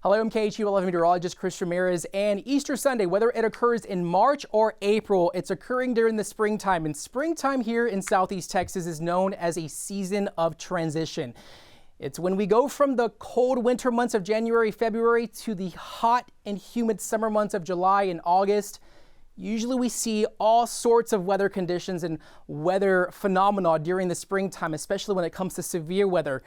Hello, I'm KHU 11 Meteorologist Chris Ramirez, and Easter Sunday, whether it occurs in March or April, it's occurring during the springtime. And springtime here in Southeast Texas is known as a season of transition. It's when we go from the cold winter months of January, February to the hot and humid summer months of July and August. Usually we see all sorts of weather conditions and weather phenomena during the springtime, especially when it comes to severe weather.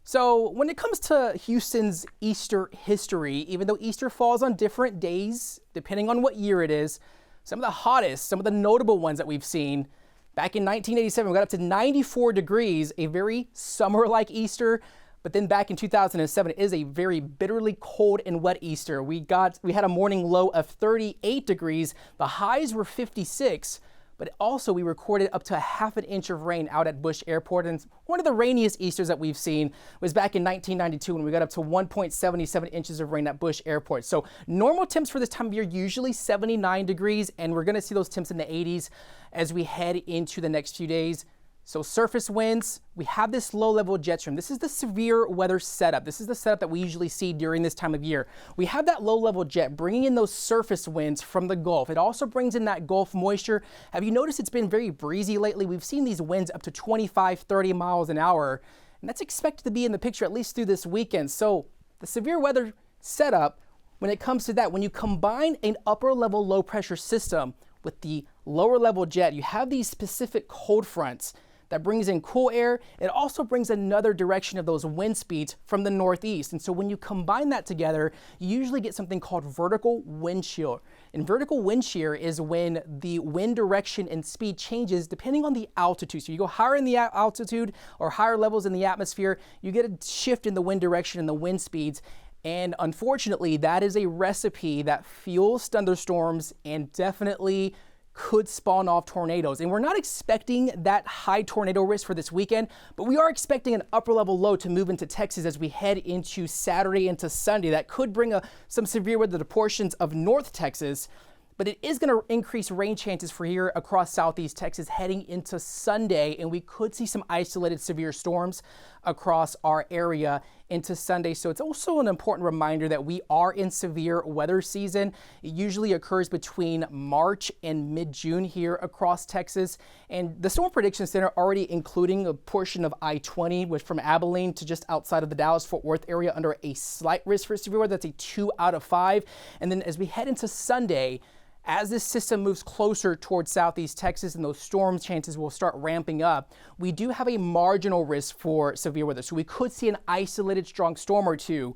So when it comes to Houston's Easter history, even though Easter falls on different days, depending on what year it is, some of the hottest, some of the notable ones that we've seen, back in 1987, we got up to 94 degrees, a very summer-like Easter. But then back in 2007, it is a very bitterly cold and wet Easter. We had a morning low of 38 degrees. The highs were 56. But also we recorded up to a half an inch of rain out at Bush Airport. And one of the rainiest Easters that we've seen was back in 1992 when we got up to 1.77 inches of rain at Bush Airport. So normal temps for this time of year, usually 79 degrees, and we're going to see those temps in the 80s as we head into the next few days. So surface winds, we have this low-level jet stream. This is the severe weather setup. This is the setup that we usually see during this time of year. We have that low-level jet bringing in those surface winds from the Gulf. It also brings in that Gulf moisture. Have you noticed it's been very breezy lately? We've seen these winds up to 25, 30 miles an hour, and that's expected to be in the picture at least through this weekend. So the severe weather setup, when it comes to that, when you combine an upper-level low-pressure system with the lower-level jet, you have these specific cold fronts that brings in cool air. It also brings another direction of those wind speeds from the northeast. And so when you combine that together, you usually get something called vertical wind shear. And vertical wind shear is when the wind direction and speed changes depending on the altitude. So you go higher in the altitude or higher levels in the atmosphere, you get a shift in the wind direction and the wind speeds. And unfortunately, that is a recipe that fuels thunderstorms and definitely could spawn off tornadoes. And we're not expecting that high tornado risk for this weekend, but we are expecting an upper level low to move into Texas as we head into Saturday into Sunday. That could bring some severe weather to portions of North Texas, but it is going to increase rain chances for here across Southeast Texas heading into Sunday, and we could see some isolated severe storms across our area into Sunday. So it's also an important reminder that we are in severe weather season. It usually occurs between March and mid-June here across Texas. And the Storm Prediction Center already including a portion of I-20, which from Abilene to just outside of the Dallas-Fort Worth area under a slight risk for severe weather. That's a 2 out of 5. And then as we head into Sunday, as this system moves closer towards Southeast Texas and those storm chances will start ramping up, we do have a marginal risk for severe weather. So we could see an isolated strong storm or two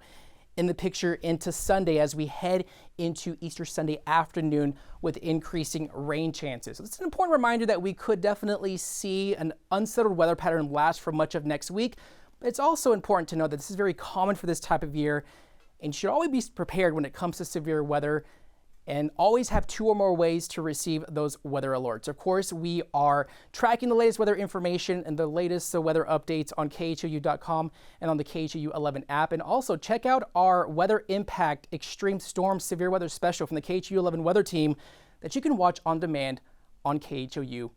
in the picture into Sunday as we head into Easter Sunday afternoon with increasing rain chances. So it's an important reminder that we could definitely see an unsettled weather pattern last for much of next week. But it's also important to know that this is very common for this type of year and should always be prepared when it comes to severe weather, and always have 2 or more ways to receive those weather alerts. Of course, we are tracking the latest weather information and the latest weather updates on KHOU.com and on the KHOU 11 app. And also check out our Weather Impact Extreme Storm Severe Weather Special from the KHOU 11 Weather Team that you can watch on demand on KHOU+.